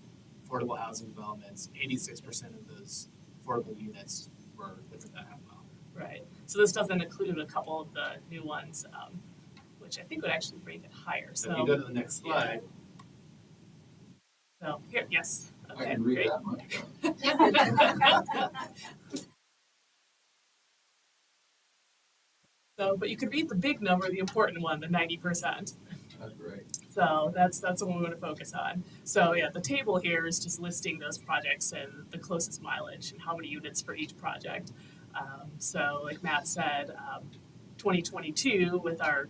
affordable housing developments, 86% of those affordable units were within that half mile. Right. So this doesn't include a couple of the new ones, which I think would actually bring it higher. So if you go to the next slide. So here, yes. I Okay, can read great. that much. So, but you could read the big number, the important one, the 90%. That's great. So that's the one we want to focus on. So yeah, the table here is just listing those projects and the closest mileage and how many units for each project. So like Matt said, 2022 with our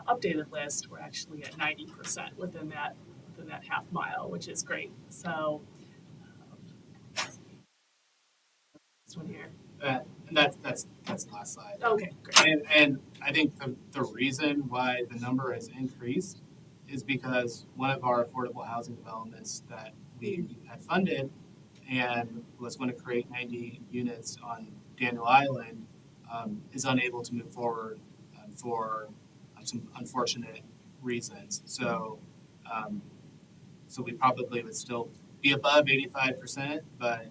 updated list, we're actually at 90% within that half mile, which is great. So this one here. And that's the last slide. Okay, great. And I think the reason why the number has increased is because one of our affordable housing developments that we had funded and was going to create 90 units on Daniel Island, is unable to move forward for some unfortunate reasons. So, so we probably would still be above 85%, but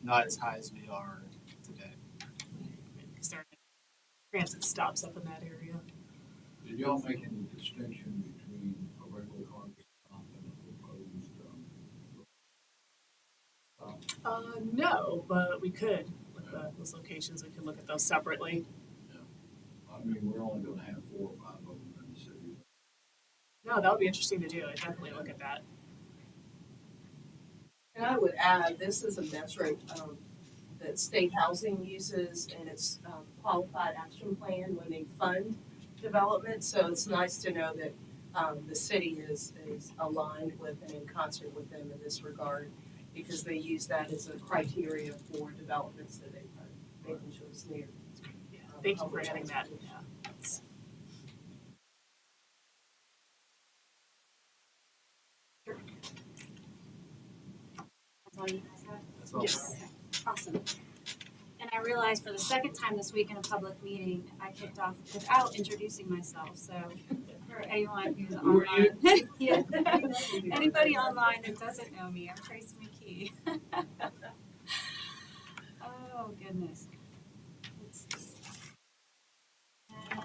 not as high as we are today. Because there are transit stops up in that area. Did y'all make any distinction between a regular car stop and a proposed, stop? No, but we could with those locations. We could look at those separately. I mean, we're only gonna have 4 or 5 of them in the city. No, that would be interesting to do. I'd definitely look at that. And I would add, this is a metric that state housing uses in its qualified action plan when they fund development. So it's nice to know that the city is aligned with and in concert with them in this regard, because they use that as a criteria for developments that they fund, making sure it's near. Yeah, thank you for adding that. Yeah. That's all you guys have? That's all. Yes. Awesome. And I realized for the second time this week in a public meeting, I kicked off without introducing myself. So for anyone who's Who are online, yeah, anybody online that doesn't know me, I'm Tracy McKee. Oh goodness. Let's see. And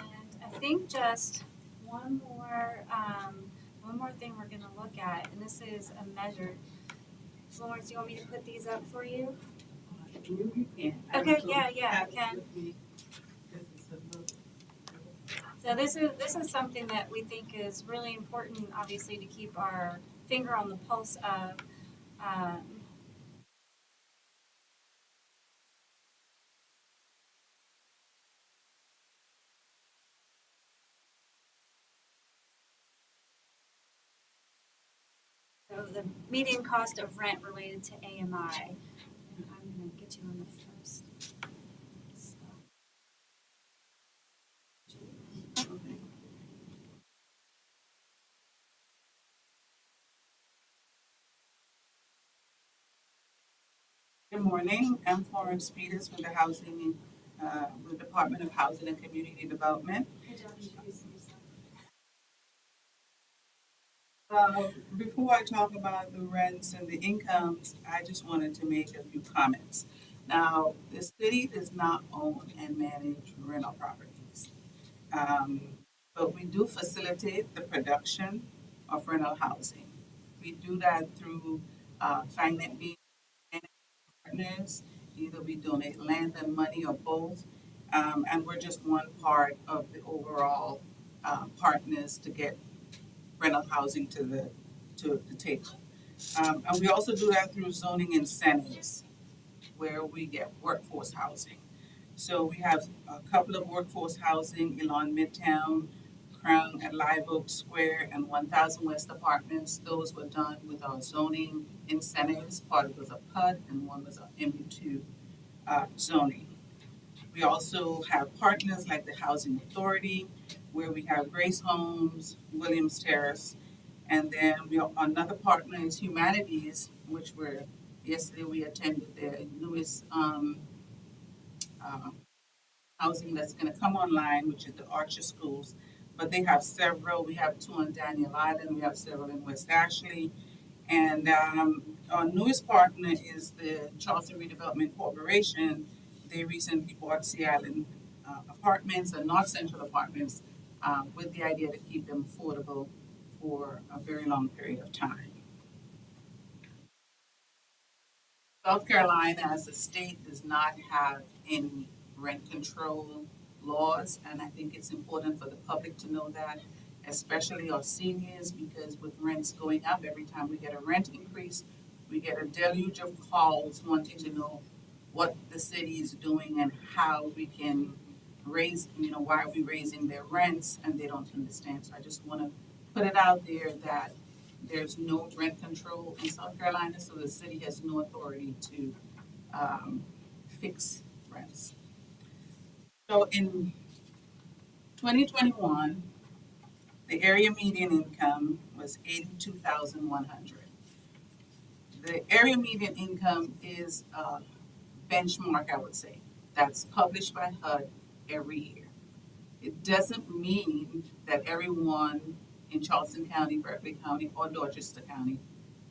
I think just one more thing we're going to look at, and this is a measure. Florence, do you want me to put these up for you? You can. Okay, yeah, I can. So this is something that we think is really important, obviously, to keep our finger on the pulse of. So the median cost of rent related to AMI. And I'm going to get you on the first. Good morning, I'm Florence Peters with the Department of Housing and Community Development. Good job introducing yourself. Before I talk about the rents and the incomes, I just wanted to make a few comments. Now, the city does not own and manage rental properties. But we do facilitate the production of rental housing. We do that through financing partners. Either we donate land and money or both. And we're just one part of the overall partners to get rental housing to the table. And we also do that through zoning incentives, where we get workforce housing. So we have a couple of workforce housing along Midtown, Crown at Live Oak Square, and 1000 West Apartments. Those were done with our zoning incentives. Part of it was a PUD and one was a MU2 zoning. We also have partners like the Housing Authority, where we have Grace Homes, Williams Terrace, and then another partner is Humanities, which yesterday we attended their newest housing that's going to come online, which is the Archer Schools. But they have several. We have 2 on Daniel Island. We have several in West Ashley. And our newest partner is the Charleston Redevelopment Corporation. They recently bought Sea Island apartments and North Central apartments with the idea to keep them affordable for a very long period of time. South Carolina as a state does not have any rent control laws, and I think it's important for the public to know that, especially our seniors, because with rents going up, every time we get a rent increase, we get a deluge of calls wanting to know what the city is doing and how we can raise, why are we raising their rents, and they don't understand. So I just want to put it out there that there's no rent control in South Carolina, so the city has no authority to fix rents. So in 2021, the area median income was $82,100. The area median income is a benchmark, I would say, that's published by HUD every year. It doesn't mean that everyone in Charleston County, Berkeley County, or Dorchester County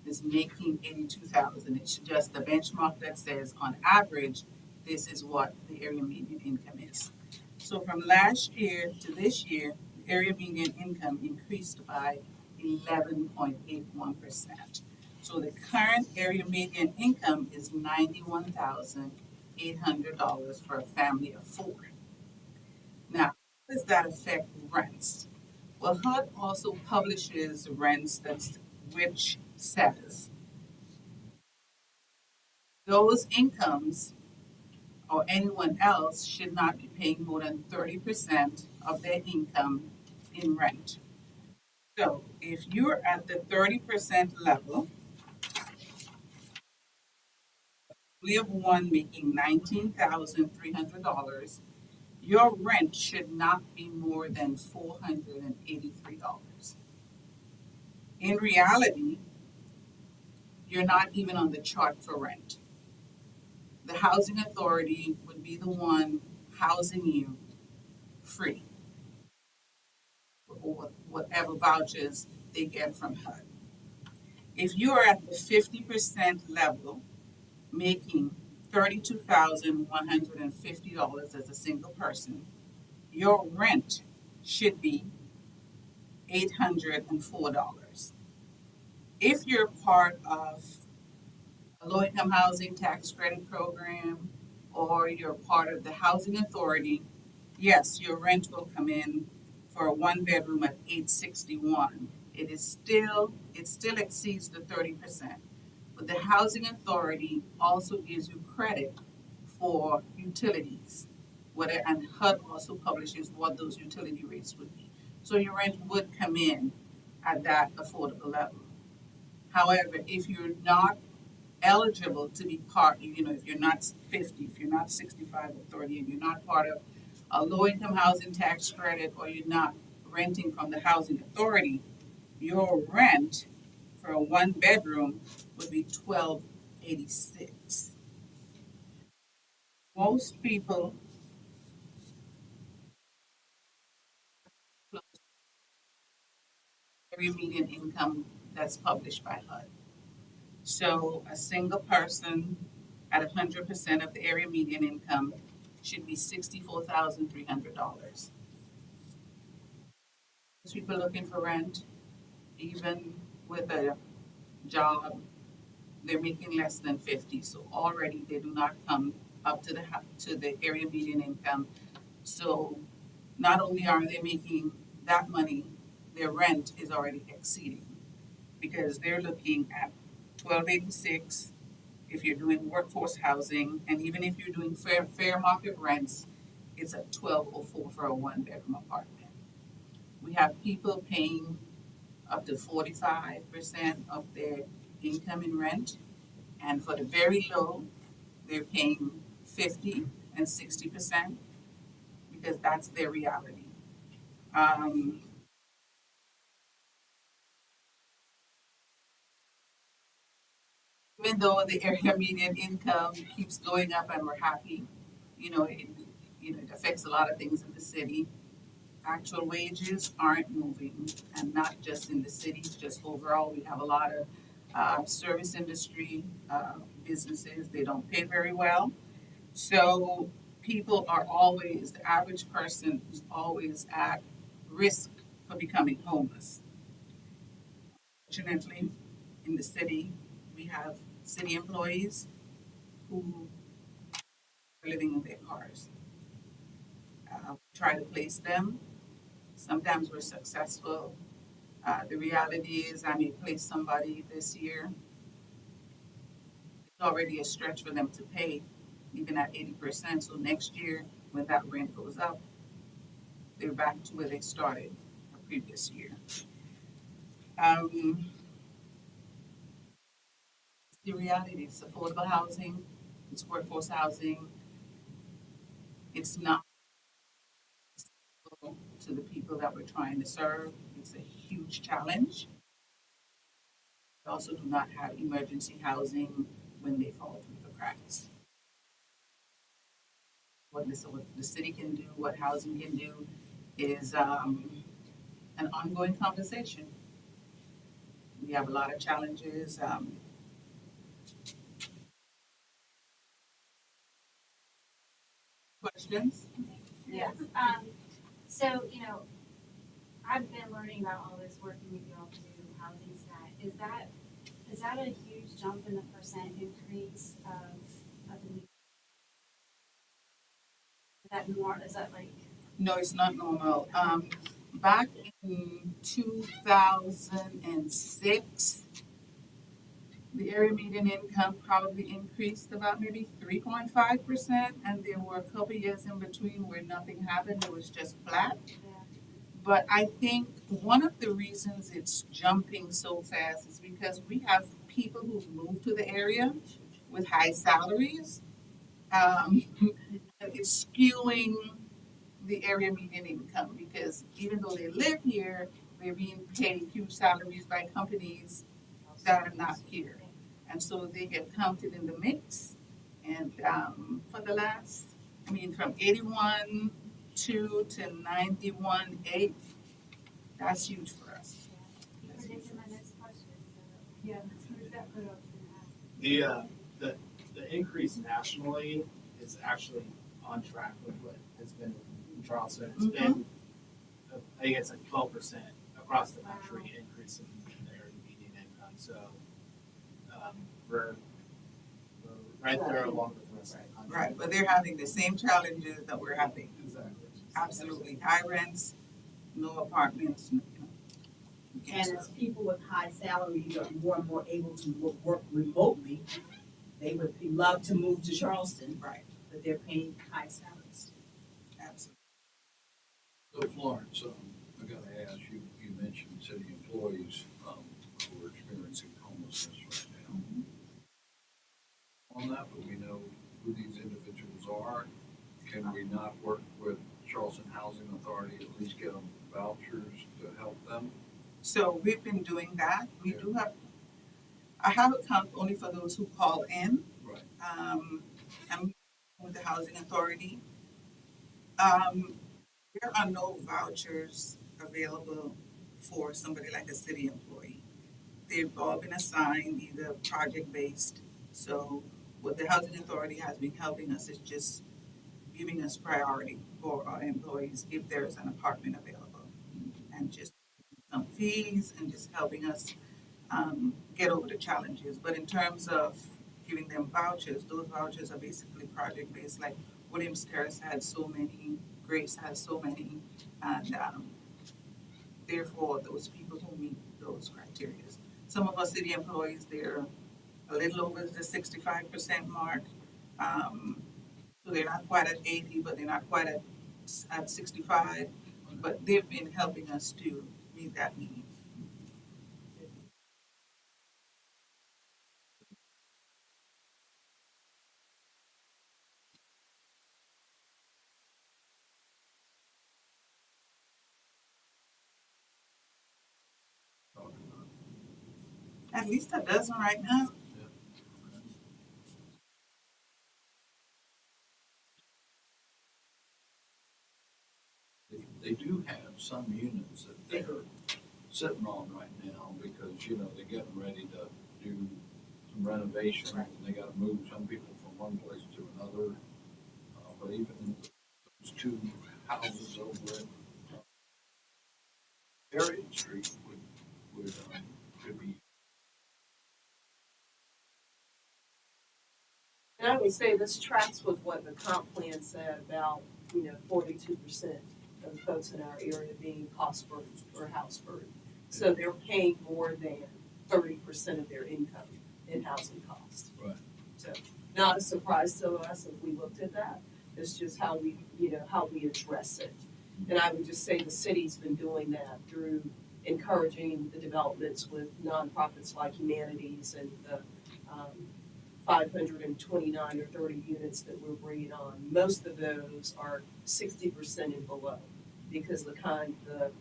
is making 82,000. It's just the benchmark that says on average, this is what the area median income is. So from last year to this year, the area median income increased by 11.81%. So the current area median income is $91,800 for a family of four. Now, how does that affect rents? Well, HUD also publishes rents which says those incomes or anyone else should not be paying more than 30% of their income in rent. So if you're at the 30% level, we have one making $19,300, your rent should not be more than $483. In reality, you're not even on the chart for rent. The housing authority would be the one housing you free or whatever vouchers they get from HUD. If you are at the 50% level, making $32,150 as a single person, your rent should be $804. If you're part of a low-income housing tax credit program or you're part of the housing authority, yes, your rent will come in for a one bedroom at $861. It still exceeds the 30%. But the housing authority also gives you credit for utilities. And HUD also publishes what those utility rates would be. So your rent would come in at that affordable level. However, if you're not eligible to be part, if you're not 50, if you're not 65 or 30, and you're not part of a low-income housing tax credit, or you're not renting from the housing authority, your rent for a one bedroom would be $1,286. Most people area median income that's published by HUD. So a single person at 100% of the area median income should be $64,300. People looking for rent, even with a job, they're making less than 50. So already they do not come up to the area median income. So not only are they making that money, their rent is already exceeding because they're looking at $1,286 if you're doing workforce housing, and even if you're doing fair market rents, it's at $1,204 for a one bedroom apartment. We have people paying up to 45% of their income in rent, and for the very low, they're paying 50 and 60% because that's their reality. Even though the area median income keeps going up and we're happy, it affects a lot of things in the city. Actual wages aren't moving, and not just in the city, just overall. We have a lot of service industry businesses. They don't pay very well. So people are always, the average person is always at risk for becoming homeless. Fortunately, in the city, we have city employees who are living in their cars. Try to place them. Sometimes we're successful. The reality is, I may place somebody this year. It's already a stretch for them to pay, even at 80%. So next year, when that rent goes up, they're back to where they started the previous year. The reality is affordable housing, it's workforce housing. It's not to the people that we're trying to serve. It's a huge challenge. also do not have emergency housing when they fall through the cracks. What the city can do, what housing can do is an ongoing conversation. We have a lot of challenges. Questions? Yes. So, you know, I've been learning about all this working with y'all to do housing stat. Is that a huge jump in the percent increase of the, is that like, No, it's not normal. Back in 2006, the area median income probably increased about maybe 3.5%, and there were a couple years in between where nothing happened, it was just flat. But I think one of the reasons it's jumping so fast is because we have people who've moved to the area with high salaries. And it's skewing the area median income because even though they live here, they're being paid huge salaries by companies that are not here. And so they get counted in the mix. And for the last, from 81.2 to 91.8, that's huge for us. you predicted my next question, so. Yeah, that's exactly what I was gonna ask. The increase nationally is actually on track with what has been in Charleston. It's been, I think it's like 12% across the country increase in the area median income. So we're right there along with the rest of the country. Right, but they're having the same challenges that we're having. Exactly. Absolutely. High rents, no apartments, And as people with high salaries are more and more able to work remotely, they would love to move to Charleston. Right. But they're paying high salaries. Absolutely. So Florence, I gotta ask you, you mentioned city employees, who are experiencing homelessness right now. On that, but we know who these individuals are. Can we not work with Charleston Housing Authority, at least get them vouchers to help them? So we've been doing that. We do have, I have a count only for those who call in. Right. I'm with the Housing Authority. There are no vouchers available for somebody like a city employee. They've all been assigned either project-based. So what the Housing Authority has been helping us is just giving us priority for our employees if there's an apartment available. And just some fees and just helping us get over the challenges. But in terms of giving them vouchers, those vouchers are basically project-based, like Williams Terrace had so many, Grace has so many, and therefore those people who meet those criteria. Some of our city employees, they're a little over the 65% mark. So they're not quite at 80, but they're not quite at 65. But they've been helping us to meet that need. At least a dozen right now. They do have some units that they're sitting on right now because, you know, they're getting ready to do some renovations and they gotta move some people from one place to another. But even those two houses over at Harriet Street could be. And I would say this tracks with what the comp plan said about, 42% of the folks in our area being cost burden or house burden. So they're paying more than 30% of their income in housing costs. Right. So not a surprise to us if we looked at that. It's just how we address it. And I would just say the city's been doing that through encouraging the developments with nonprofits like Humanities and the 529 or 30 units that we're bringing on. Most of those are 60% and below because not the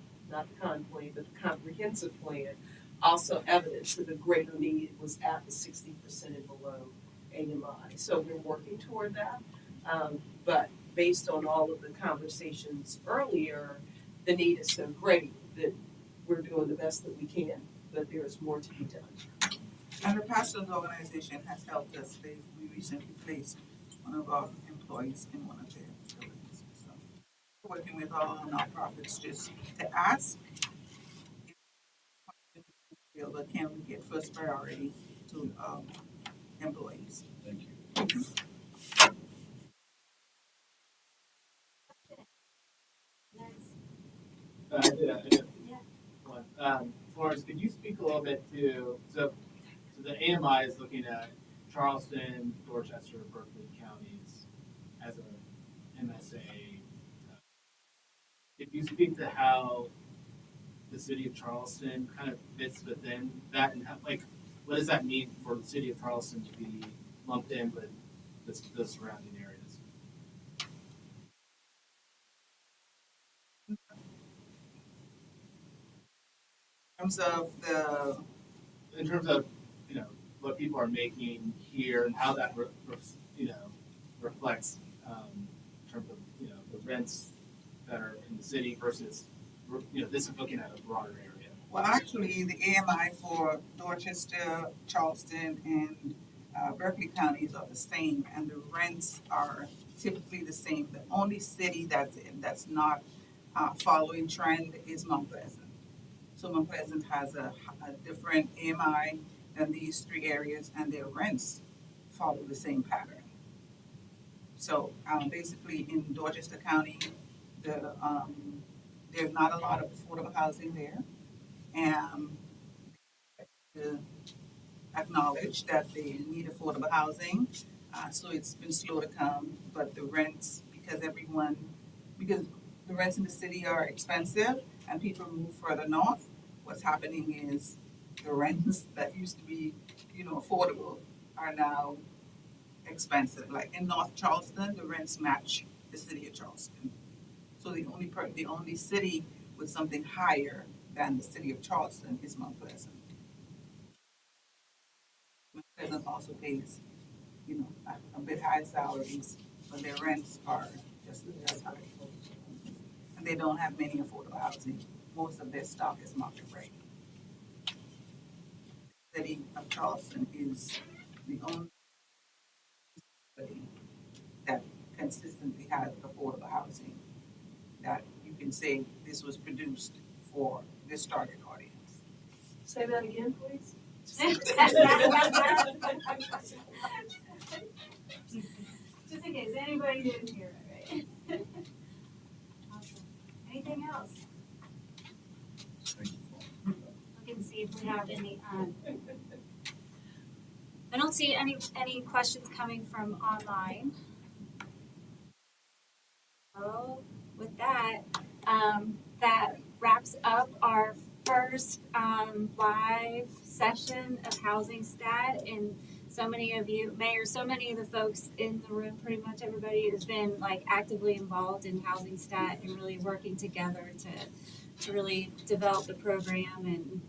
con plan, but the comprehensive plan also evidence that the greater need was at the 60% and below AMI. So we're working toward that. But based on all of the conversations earlier, the need is so great that we're doing the best that we can, but there is more to be done. And the Pastors Organization has helped us. We recently placed one of our employees in one of their facilities. So we're working with all our nonprofits just to ask, but can we get first priority to employees? Thank you. Nice. I did. Yeah. One. Florence, could you speak a little bit to, so the AMI is looking at Charleston, Dorchester, Berkeley counties as a MSA. Could you speak to how the city of Charleston kind of fits within that, and how, like, what does that mean for the city of Charleston to be lumped in with the surrounding areas? In terms of In terms of, what people are making here and how that reflects in terms of the rents that are in the city versus this is looking at a broader area. well, actually, the AMI for Dorchester, Charleston, and Berkeley counties are the same, and the rents are typically the same. The only city that's not following trend is Mount Pleasant. So Mount Pleasant has a different AMI than these three areas, and their rents follow the same pattern. So basically, in Dorchester County, there's not a lot of affordable housing there, and to acknowledge that they need affordable housing. So it's been slow to come, but the rents, because the rents in the city are expensive and people move further north, what's happening is the rents that used to be, affordable are now expensive. Like in North Charleston, the rents match the city of Charleston. So the only city with something higher than the city of Charleston is Mount Pleasant. Mount Pleasant also pays, a bit high salaries, but their rents are just as high. And they don't have many affordable housing. Most of their stock is market rate. The city of Charleston is the only city that consistently has affordable housing that you can say this was produced for this target audience. Say that again, please. Just in case anybody didn't hear it, right? Awesome. Anything else? Thank you. We can see if we have any. I don't see any questions coming from online. So with that, that wraps up our first live session of Housing Stat. And so many of you, Mayor, so many of the folks in the room, pretty much everybody has been like actively involved in Housing Stat and really working together to really develop the program and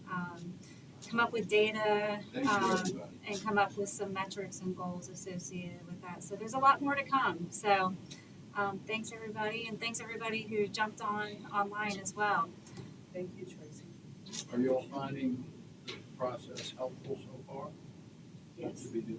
come up with data and come up with some metrics and goals associated with that. So there's a lot more to come. So thanks everybody, and thanks everybody who jumped online as well. Thank you, Tracy. Are you all finding the process helpful so far? Yes. To be doing?